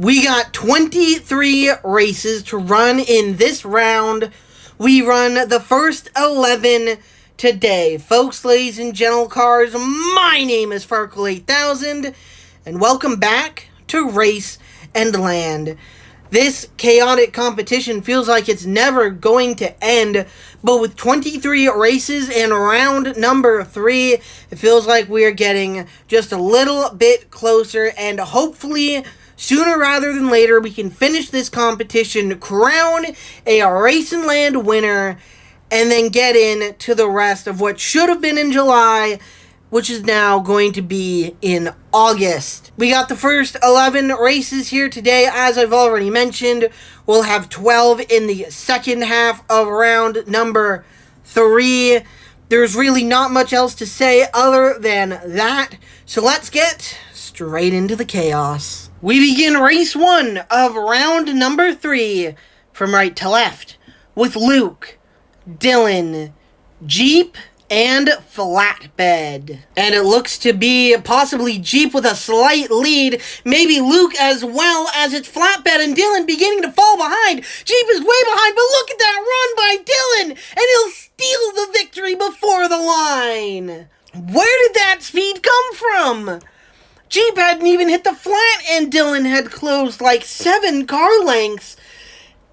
We got 23 races to run in this round. We run the first 11 today. Folks, ladies and gentle cars, my name is Farkle8000, and welcome back to Race and Land. This chaotic competition feels like it's never going to end, but with 23 races in round number 3, it feels like we're getting just a little bit closer, and hopefully sooner rather than later we can finish this competition, crown a Race and Land winner, and then get in to the rest of what should have been in July, which is now going to be in August. We got the first 11 races here today. As I've already mentioned, we'll have 12 in the second half of round number 3. There's really not much else to say other than that, so let's get straight into the chaos. We begin race 1 of round number 3 from right to left with Luke, Dylan, Jeep, and Flatbed. And it looks to be possibly Jeep with a slight lead, maybe Luke as well as it's Flatbed and Dylan beginning to fall behind. Jeep is way behind, but look at that run by Dylan, and he'll steal the victory before the line. Where did that speed come from? Jeep hadn't even hit the flat, and Dylan had closed like 7 car lengths,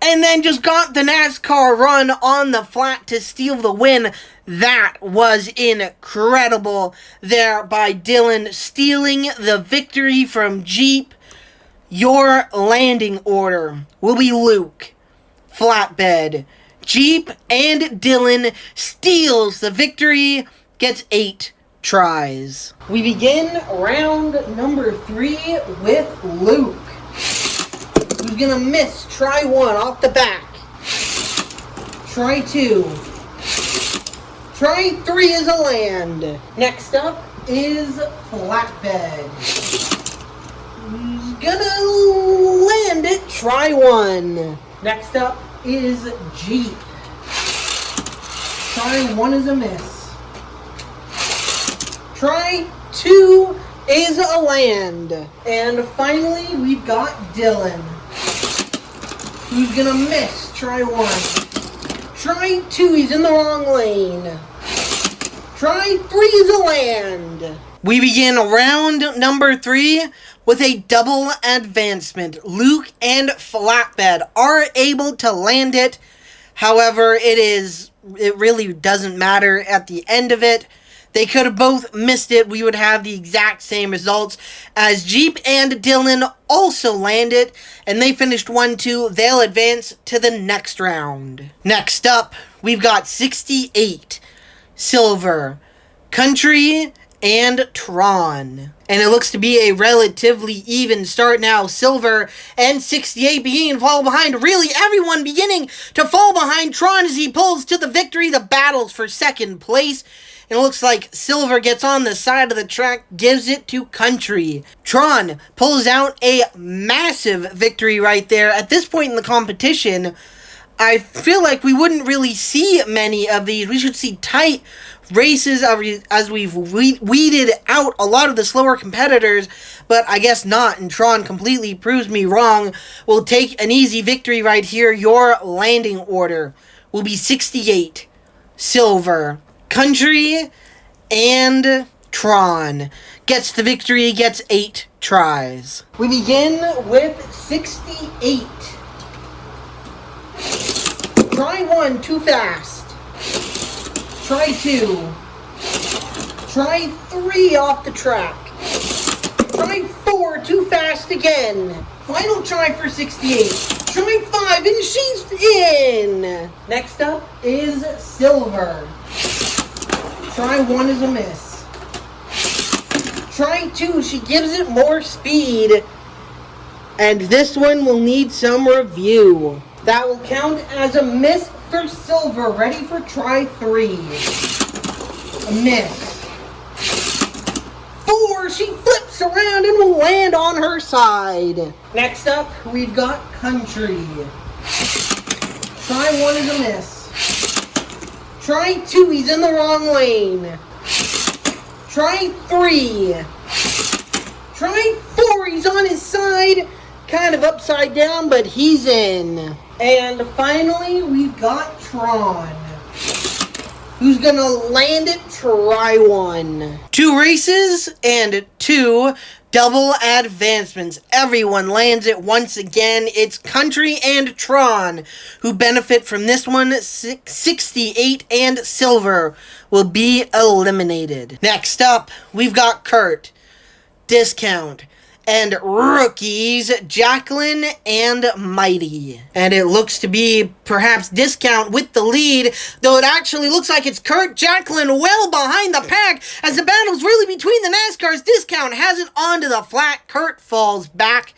and then just got the NASCAR run on the flat to steal the win. That was incredible there by Dylan, stealing the victory from Jeep. Your landing order will be Luke, Flatbed, Jeep, and Dylan steals the victory, gets 8 tries. We begin round number 3 with Luke, who's gonna miss try 1 off the back. Try 2. Try 3 is a land. Next up is Flatbed, who's gonna land it. Try 1. Next up is Jeep. Try 1 is a miss. Try 2 is a land. And finally, we've got Dylan, who's gonna miss try 1. Try 2, he's in the wrong lane. Try 3 is a land. We begin round number 3 with a double advancement. Luke and Flatbed are able to land it. However, it really doesn't matter at the end of it. They could have both missed it. We would have the exact same results as Jeep and Dylan also landed, and they finished 1-2. They'll advance to the next round. Next up, we've got 68, Silver, Country, and Tron. And it looks to be a relatively even start now. Silver and 68 beginning to fall behind. Really, everyone beginning to fall behind Tron as he pulls to the victory. The battles for second place. It looks like Silver gets on the side of the track, gives it to Country. Tron pulls out a massive victory right there. At this point in the competition, I feel like we wouldn't really see many of these. We should see tight races as we've weeded out a lot of the slower competitors, but I guess not, and Tron completely proves me wrong. We'll take an easy victory right here. Your landing order will be 68, Silver, Country, and Tron. Gets the victory, gets 8 tries. We begin with 68. Try 1, too fast. Try 2. Try 3 off the track. Try 4, too fast again. Final try for 68. Try 5, and she's in. Next up is Silver. Try 1 is a miss. Try 2, she gives it more speed. And this one will need some review. That will count as a miss for Silver. Ready for try 3. A miss. 4, she flips around and will land on her side. Next up, we've got Country. Try 1 is a miss. Try 2, he's in the wrong lane. Try 3. Try 4, he's on his side. kind of upside down, but he's in. And finally, we've got Tron. Who's gonna land it? Try one. 2 races and 2 double advancements. Everyone lands it once again. It's Country and Tron who benefit from this one. 68 and Silver will be eliminated. Next up, we've got Kurt, Discount, and rookies Jacqueline and Mighty. And it looks to be perhaps Discount with the lead, though it actually looks like it's Kurt Jacqueline well behind the pack as the battle's really between the NASCARs. Discount has it onto the flat. Kurt falls back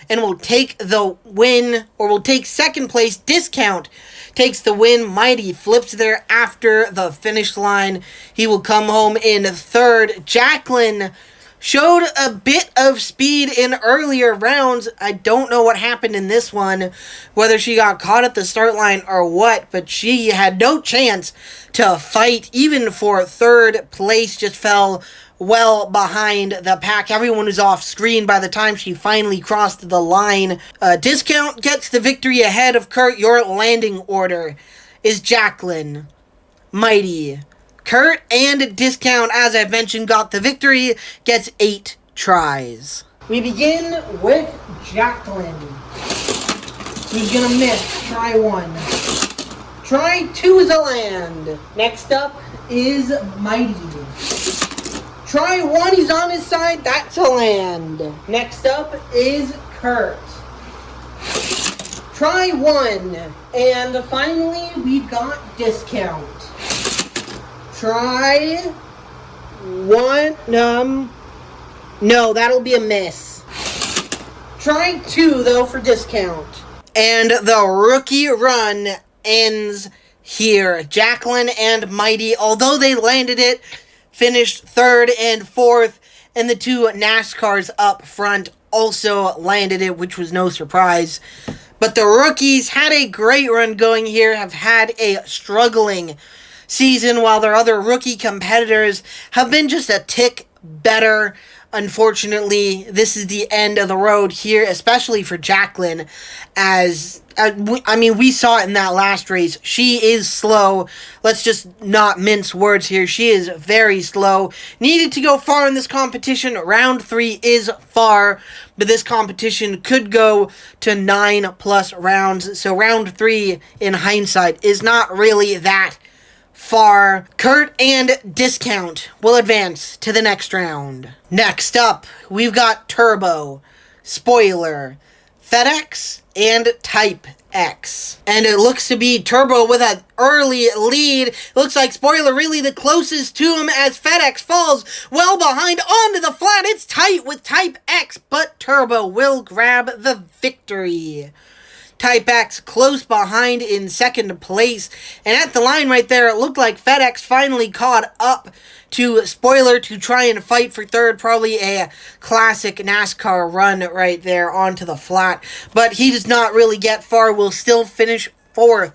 and will take the win, or will take second place. Discount takes the win. Mighty flips there after the finish line. He will come home in third. Jacqueline showed a bit of speed in earlier rounds. I don't know what happened in this one, whether she got caught at the start line or what, but she had no chance to fight, even for third place. Just fell well behind the pack. Everyone was off screen by the time she finally crossed the line. Discount gets the victory ahead of Kurt. Your landing order is Jacqueline, Mighty, Kurt, and Discount, as I've mentioned, got the victory, gets 8 tries. We begin with Jacqueline. Who's gonna miss? Try 1. Try 2 is a land. Next up is Mighty. Try 1, he's on his side, that's a land. Next up is Kurt. Try 1. And finally, we've got Discount. Try 1, no, that'll be a miss. Try 2, though, for Discount. And the rookie run ends here. Jacqueline and Mighty, although they landed it, finished 3rd and 4th, and the 2 NASCARs up front also landed it, which was no surprise. But the rookies had a great run going here, have had a struggling season, while their other rookie competitors have been just a tick better. Unfortunately, this is the end of the road here, especially for Jacqueline, as we saw it in that last race. She is slow. Let's just not mince words here. She is very slow. Needed to go far in this competition. Round 3 is far, but this competition could go to 9+ rounds. So round 3, in hindsight, is not really that far. Kurt and Discount will advance to the next round. Next up, we've got Turbo, Spoiler, FedEx, and Type X. And it looks to be Turbo with an early lead. It looks like Spoiler really the closest to him as FedEx falls well behind onto the flat. It's tight with Type X, but Turbo will grab the victory. Type X close behind in second place. And at the line right there, it looked like FedEx finally caught up to Spoiler to try and fight for third. Probably a classic NASCAR run right there onto the flat. But he does not really get far. Will still finish 4th.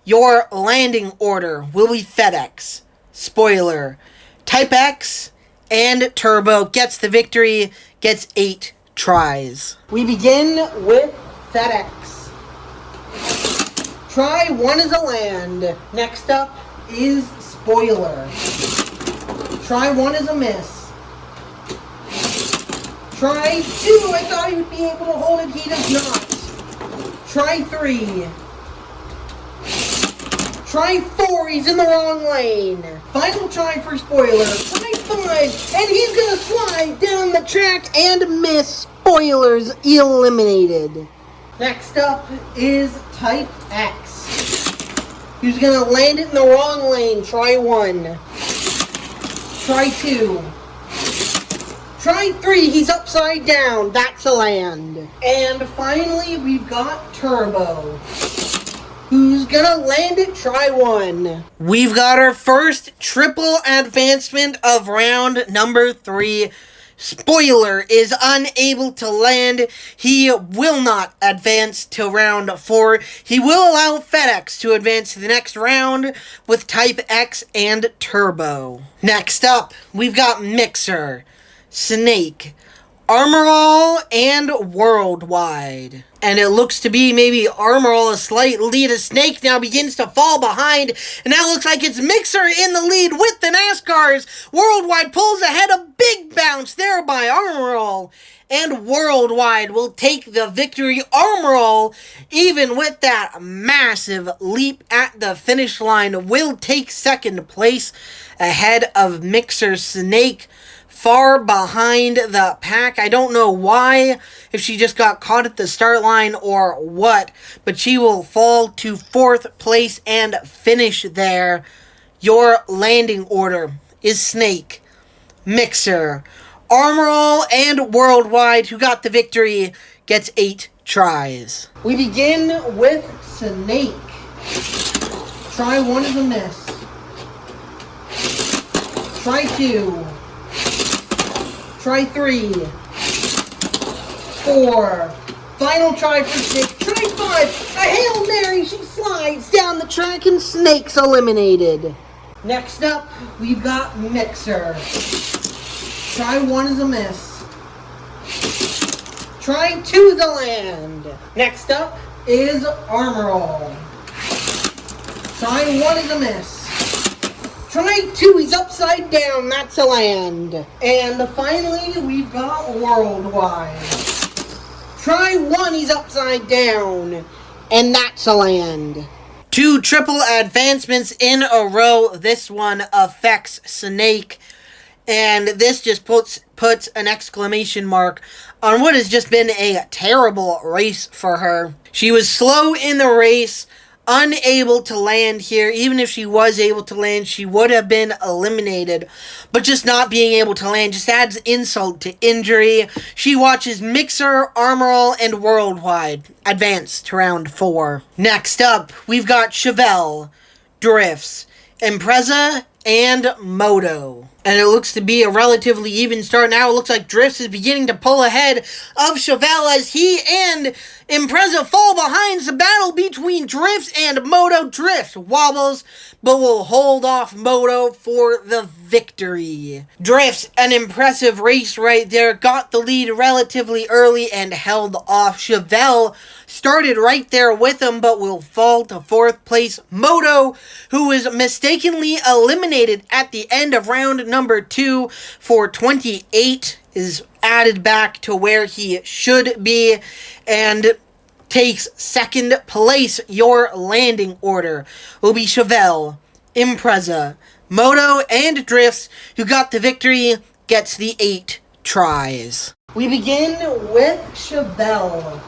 Your landing order will be FedEx, Spoiler, Type X, and Turbo. Gets the victory. Gets 8 tries. We begin with FedEx. Try 1 is a land. Next up is Spoiler. Try 1 is a miss. Try 2. I thought he would be able to hold it. He does not. Try 3. Try 4. He's in the wrong lane. Final try for Spoiler. Try 5. And he's going to slide down the track and miss. Spoiler's eliminated. Next up is Type X. He's gonna land it in the wrong lane. Try 1. Try 2. Try 3. He's upside down. That's a land. And finally, we've got Turbo, who's gonna land it. Try 1. We've got our first triple advancement of round number 3. Spoiler is unable to land. He will not advance till round 4. He will allow FedEx to advance to the next round with Type X and Turbo. Next up, we've got Mixer, Snake, Armorall and Worldwide. And it looks to be maybe Armorall a slight lead as Snake now begins to fall behind. And now looks like it's Mixer in the lead with the NASCARs. Worldwide pulls ahead, a big bounce there by Armorall. And Worldwide will take the victory. Armorall, even with that massive leap at the finish line, will take second place ahead of Mixer. Snake far behind the pack. I don't know why, if she just got caught at the start line or what, but she will fall to fourth place and finish there. Your landing order is Snake, Mixer, Armorall, and Worldwide. Who got the victory gets 8 tries. We begin with Snake. Try 1 is a miss. Try 2. Try 3. 4. Final try for Snake. Try 5. A Hail Mary. She slides down the track and Snake's eliminated. Next up, we've got Mixer. Try 1 is a miss. Try 2 is a land. Next up is Armorall. Try 1 is a miss. Try 2, he's upside down, that's a land. And finally, we've got Worldwide. Try 1, he's upside down, and that's a land. 2 triple advancements in a row. This one affects Snake, and this just puts an exclamation mark on what has just been a terrible race for her. She was slow in the race, unable to land here. Even if she was able to land, she would have been eliminated. But just not being able to land just adds insult to injury. She watches Mixer, Armorall, and Worldwide advance to round 4. Next up, we've got Chevelle, Drifts, Impreza, and Moto. And it looks to be a relatively even start now. It looks like Drifts is beginning to pull ahead of Chevelle as he and Impreza fall behind. The battle between Drifts and Moto. Drifts wobbles, but will hold off Moto for the victory. Drifts, an impressive race right there, got the lead relatively early and held off. Chevelle started right there with him, but will fall to fourth place. Moto, who was mistakenly eliminated at the end of round number 2 for 28, is added back to where he should be and takes second place. Your landing order will be Chevelle, Impreza, Moto, and Drifts. Who got the victory gets the 8 tries. We begin with Chevelle.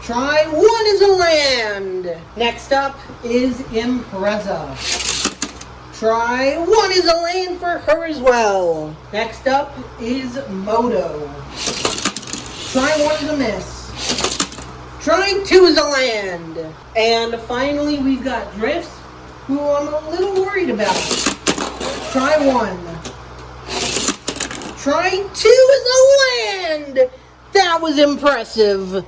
Try 1 is a land. Next up is Impreza. Try 1 is a land for her as well. Next up is Moto. Try 1 is a miss. Try 2 is a land. And finally we've got Drifts, who I'm a little worried about. Try 1. Try 2 is a land. That was impressive.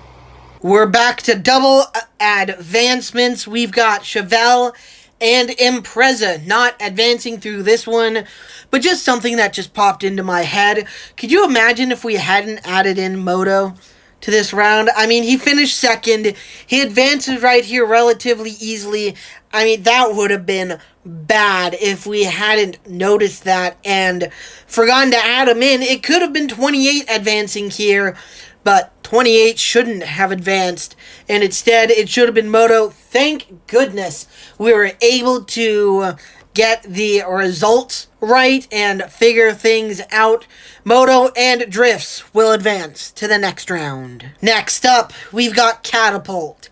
We're back to double advancements. We've got Chevelle and Impreza not advancing through this one, but just something that just popped into my head. Could you imagine if we hadn't added in Moto to this round? I mean, he finished second. He advances right here relatively easily. I mean, that would have been bad if we hadn't noticed that and forgotten to add him in. It could have been 28 advancing here, but 28 shouldn't have advanced, and instead it should have been Moto. Thank goodness we were able to get the results right and figure things out. Moto and Drifts will advance to the next round. Next up, we've got Catapult,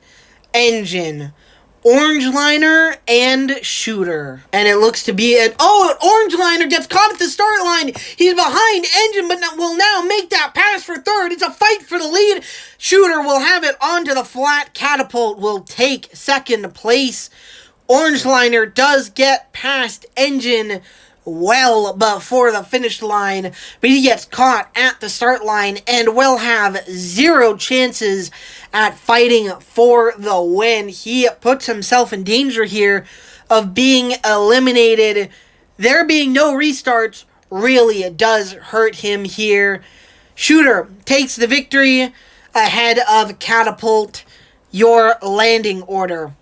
Engine, Orange Liner, and Shooter. And it looks to be Orange Liner gets caught at the start line. He's behind Engine, but will now make that pass for third. It's a fight for the lead. Shooter will have it onto the flat. Catapult will take second place. Orange Liner does get past Engine well before the finish line, but he gets caught at the start line and will have 0 chances at fighting for the win. He puts himself in danger here of being eliminated. There being no restarts really does hurt him here. Shooter takes the victory ahead of Catapult. Your landing order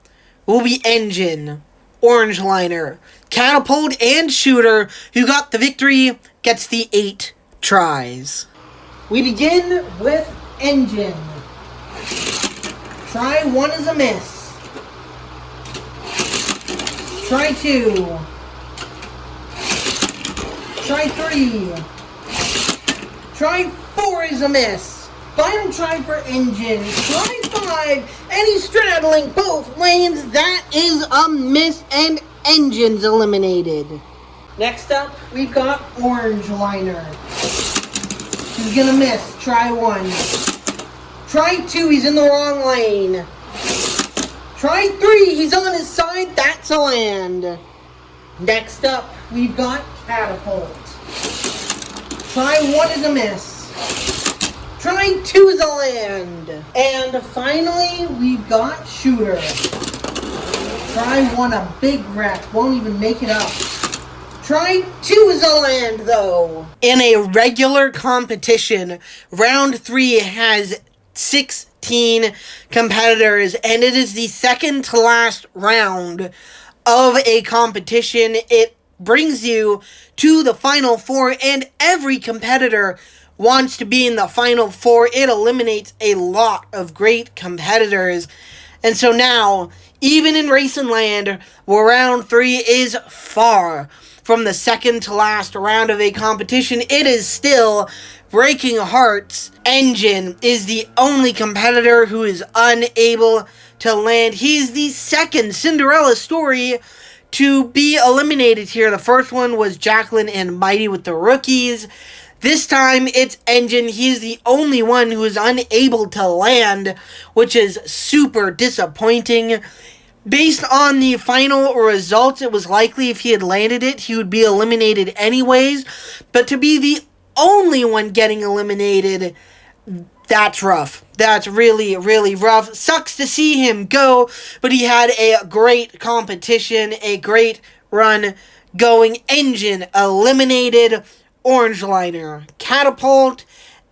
will be Engine, Orange Liner, Catapult, and Shooter. Who got the victory gets the 8 tries. We begin with Engine. Try 1 is a miss. Try 2. Try 3. Try 4 is a miss. Final try for Engine. Try 5, and he's straddling both lanes. That is a miss, and Engine's eliminated. Next up, we've got Orange Liner. He's gonna miss. Try 1. Try 2, he's in the wrong lane. Try 3, he's on his side. That's a land. Next up, we've got Catapult. Try 1 is a miss. Try 2 is a land. And finally, we've got Shooter. Try 1, a big wreck. Won't even make it up. Try 2 is a land, though. In a regular competition, round 3 has 16 competitors, and it is the second to last round of a competition. It brings you to the Final 4, and every competitor wants to be in the Final 4. It eliminates a lot of great competitors. And so now, even in Racing Land, where round 3 is far from the second to last round of a competition, it is still breaking hearts. Engine is the only competitor who is unable to land. He's the second Cinderella story to be eliminated here. The first one was Jacqueline and Mighty with the rookies. This time, it's Engine. He's the only one who is unable to land, which is super disappointing. Based on the final results, it was likely if he had landed it, he would be eliminated anyways. But to be the only one getting eliminated, that's rough. That's really, really rough. Sucks to see him go, but he had a great competition, a great run going. Engine eliminated. Orange Liner, Catapult,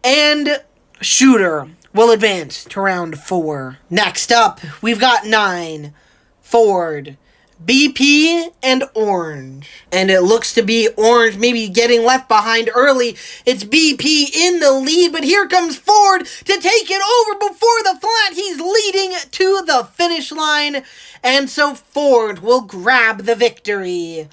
and Shooter will advance to round 4. Next up, we've got 9, Ford, BP, and Orange. And it looks to be Orange maybe getting left behind early. It's BP in the lead, but here comes Ford to take it over before the flat. He's leading to the finish line, and so Ford will grab the victory.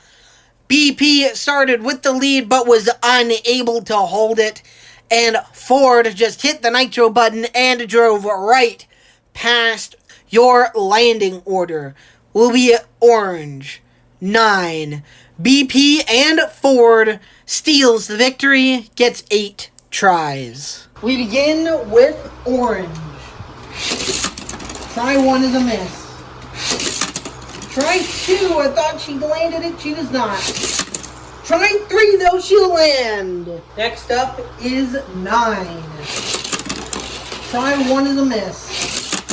BP started with the lead but was unable to hold it, and Ford just hit the nitro button and drove right past. Your landing order will be Orange, 9. BP and Ford steals the victory, gets 8 tries. We begin with Orange. Try 1 is a miss. Try 2, I thought she landed it, she does not. Try 3, though, she'll land. Next up is 9. Try 1 is a miss.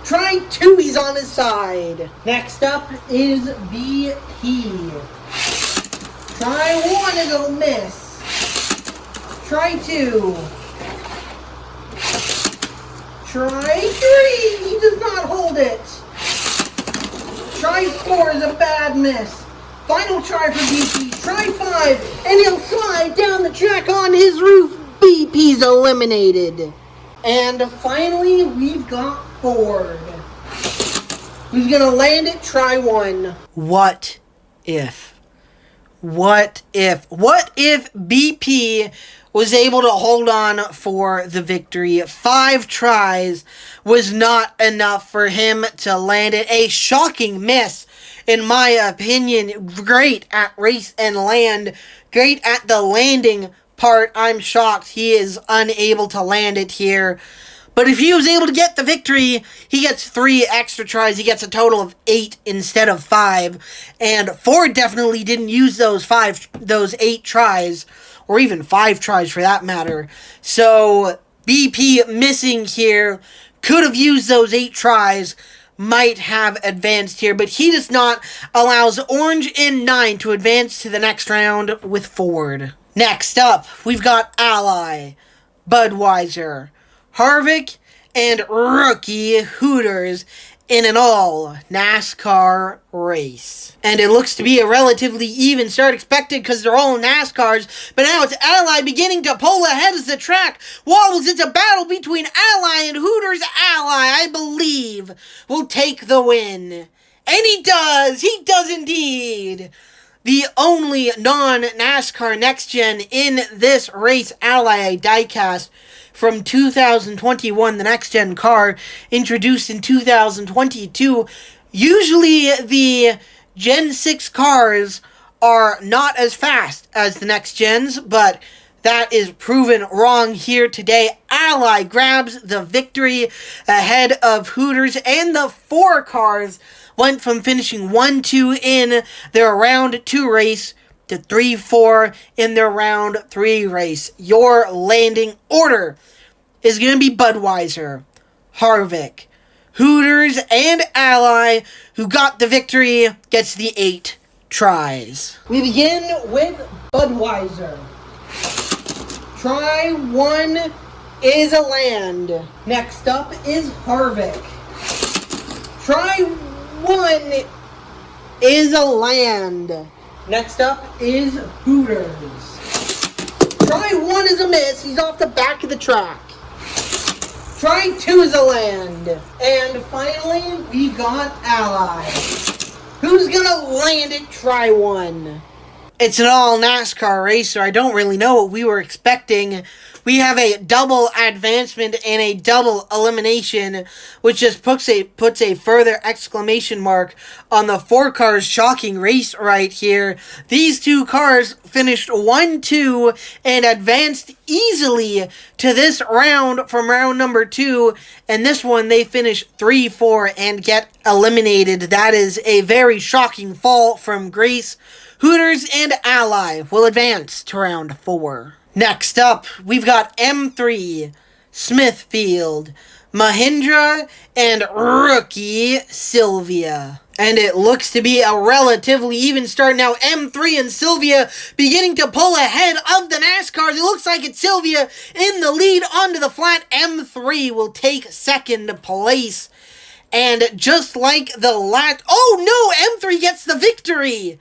Try 2, he's on his side. Next up is BP. Try 1 is a miss. Try 2. Try 3, he does not hold it. Try 4 is a bad miss. Final try for BP. Try 5, and he'll slide down the track on his roof. BP's eliminated. And finally, we've got Ford, who's gonna land it. Try 1. What if? What if BP was able to hold on for the victory? 5 tries was not enough for him to land it. A shocking miss, in my opinion. Great at race and land. Great at the landing part. I'm shocked he is unable to land it here. But if he was able to get the victory, he gets 3 extra tries. He gets a total of 8 instead of 5. And Ford definitely didn't use those 8 tries, or even 5 tries for that matter. So BP missing here, could have used those 8 tries, might have advanced here, but he does not. Allows Orange and 9 to advance to the next round with Ford. Next up, we've got Ally, Budweiser, Harvick, and rookie Hooters in an all NASCAR race. And it looks to be a relatively even start expected because they're all NASCARs, but now it's Ally beginning to pull ahead as the track wobbles. It's a battle between Ally and Hooters. Ally, I believe, will take the win. And he does indeed. The only non-NASCAR Next Gen in this race, Ally diecast from 2021, the Next Gen car introduced in 2022. Usually the Gen 6 cars are not as fast as the Next Gens, but that is proven wrong here today. Ally grabs the victory ahead of Hooters, and the 4 cars went from finishing 1-2 in their round 2 race to 3-4 in their round 3 race. Your landing order is going to be Budweiser, Harvick, Hooters, and Ally. Who got the victory gets the 8 tries. We begin with Budweiser. Try 1 is a land. Next up is Harvick. Try 1 is a land. Next up is Hooters. Try 1 is a miss. He's off the back of the track. Try 2 is a land. And finally, we got Ally. Who's gonna land it? Try 1. It's an all NASCAR race, so I don't really know what we were expecting. We have a double advancement and a double elimination, which just puts a further exclamation mark on the 4 cars' shocking race right here. These 2 cars finished 1-2 and advanced easily to this round from round number 2, and this one they finish 3-4 and get eliminated. That is a very shocking fall from Grace. Hooters and Ally will advance to round 4. Next up, we've got M3, Smithfield, Mahindra, and rookie Sylvia. And it looks to be a relatively even start now. M3 and Sylvia beginning to pull ahead of the NASCARs. It looks like it's Sylvia in the lead onto the flat. M3 will take second place. And just like the last... Oh no! M3 gets the victory!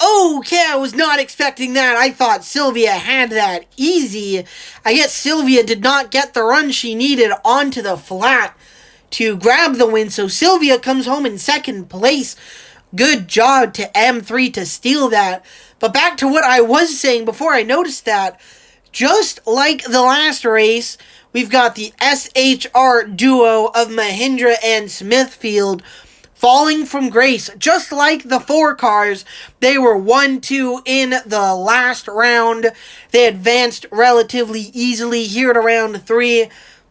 Okay, I was not expecting that. I thought Sylvia had that easy. I guess Sylvia did not get the run she needed onto the flat to grab the win, so Sylvia comes home in second place. Good job to M3 to steal that. But back to what I was saying before I noticed that, just like the last race, we've got the SHR duo of Mahindra and Smithfield falling from grace. Just like the 4 cars, they were 1-2 in the last round. They advanced relatively easily here to round 3.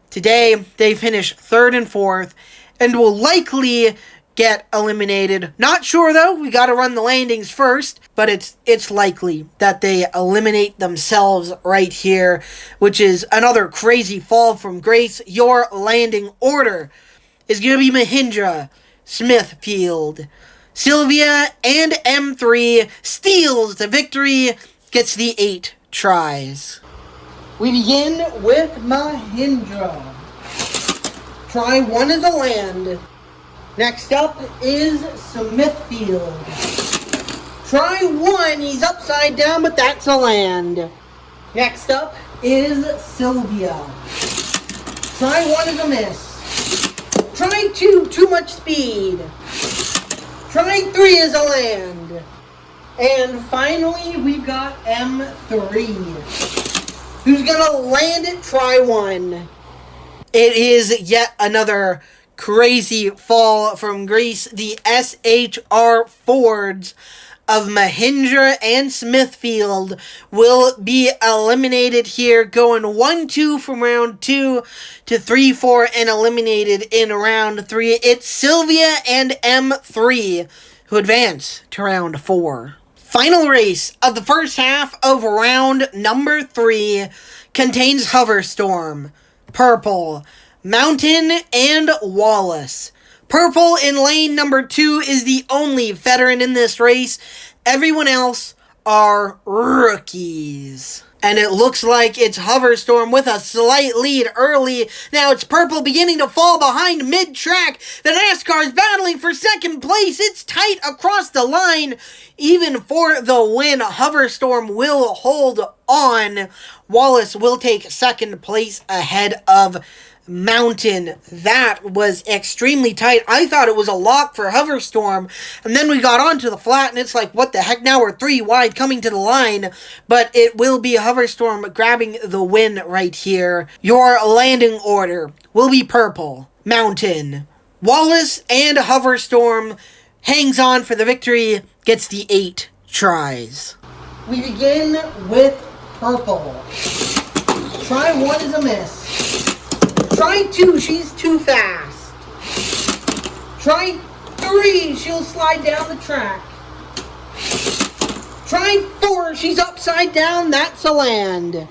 Today, they finish 3rd and 4th and will likely get eliminated. Not sure though, we gotta run the landings first, but it's likely that they eliminate themselves right here, which is another crazy fall from grace. Your landing order is gonna be Mahindra, Smithfield, Sylvia, and M3 steals the victory, gets the 8 tries. We begin with Mahindra. Try 1 is a land. Next up is Smithfield. Try 1, he's upside down, but that's a land. Next up is Sylvia. Try 1 is a miss. Try 2, too much speed. Try 3 is a land. And finally, we've got M3. Who's gonna land it? Try 1. It is yet another crazy fall from grace. The SHR Fords of Mahindra and Smithfield will be eliminated here, going 1-2 from round 2 to 3-4 and eliminated in round 3. It's Sylvia and M3 who advance to round 4. Final race of the first half of round number 3 contains Hoverstorm, Purple, Mountain, and Wallace. Purple in lane number 2 is the only veteran in this race. Everyone else are rookies. And it looks like it's Hoverstorm with a slight lead early. Now it's Purple beginning to fall behind mid-track. The NASCAR is battling for second place. It's tight across the line. Even for the win, Hoverstorm will hold on. Wallace will take second place ahead of Mountain. That was extremely tight. I thought it was a lock for Hoverstorm, and then we got onto the flat, and it's like, what the heck, now we're 3 wide coming to the line, but it will be Hoverstorm grabbing the win right here. Your landing order will be Purple, Mountain, Wallace, and Hoverstorm hangs on for the victory, gets the 8 tries. We begin with Purple. Try 1 is a miss. Try 2, she's too fast. Try 3, she'll slide down the track. Try 4, she's upside down, that's a land.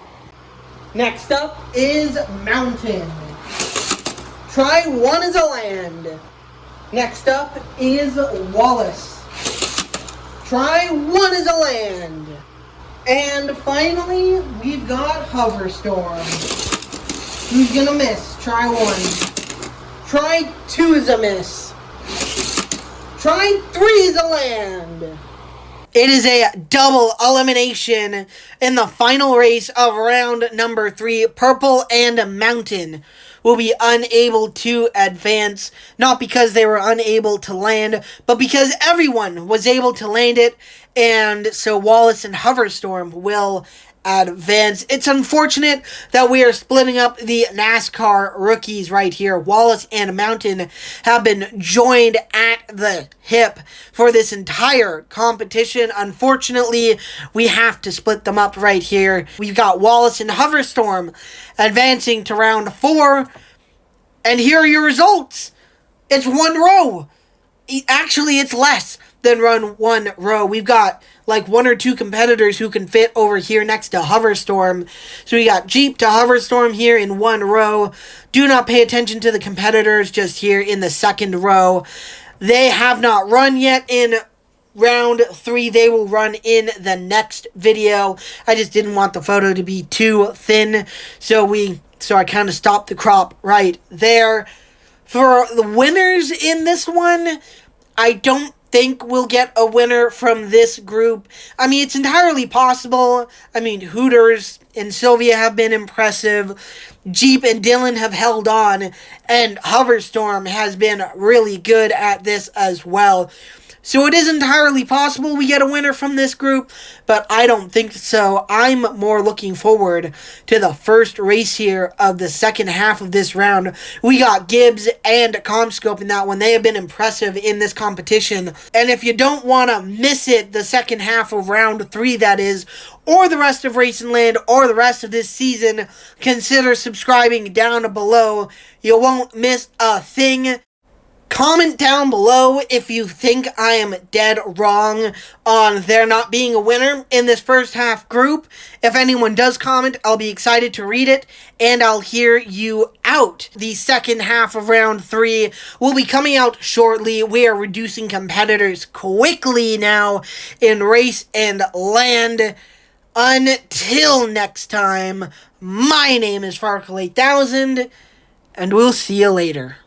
Next up is Mountain. Try 1 is a land. Next up is Wallace. Try 1 is a land. And finally, we've got Hoverstorm. Who's gonna miss? Try 1. Try 2 is a miss. Try 3 is a land. It is a double elimination in the final race of round number 3. Purple and Mountain will be unable to advance, not because they were unable to land, but because everyone was able to land it, and so Wallace and Hoverstorm will advance. It's unfortunate that we are splitting up the NASCAR rookies right here. Wallace and Mountain have been joined at the hip for this entire competition. Unfortunately, we have to split them up right here. We've got Wallace and Hoverstorm advancing to round 4. And here are your results. It's 1 row. Actually, it's less than 1 row. We've got like 1 or 2 competitors who can fit over here next to Hoverstorm. So we got Jeep to Hoverstorm here in 1 row. Do not pay attention to the competitors just here in the 2nd row. They have not run yet in round 3. They will run in the next video. I just didn't want the photo to be too thin, so I kind of stopped the crop right there. For the winners in this one, I don't think we'll get a winner from this group. I mean, it's entirely possible. I mean, Hooters and Sylvia have been impressive. Jeep and Dylan have held on. And Hoverstorm has been really good at this as well. So it is entirely possible we get a winner from this group, but I don't think so. I'm more looking forward to the first race here of the second half of this round. We got Gibbs and CommScope in that one. They have been impressive in this competition. And if you don't want to miss it, the second half of round 3, that is, or the rest of Racing Land, or the rest of this season, consider subscribing down below. You won't miss a thing. Comment down below if you think I am dead wrong on there not being a winner in this first half group. If anyone does comment, I'll be excited to read it, and I'll hear you out. The second half of round 3 will be coming out shortly. We are reducing competitors quickly now in Race and Land. Until next time, my name is Farkle8000, and we'll see you later.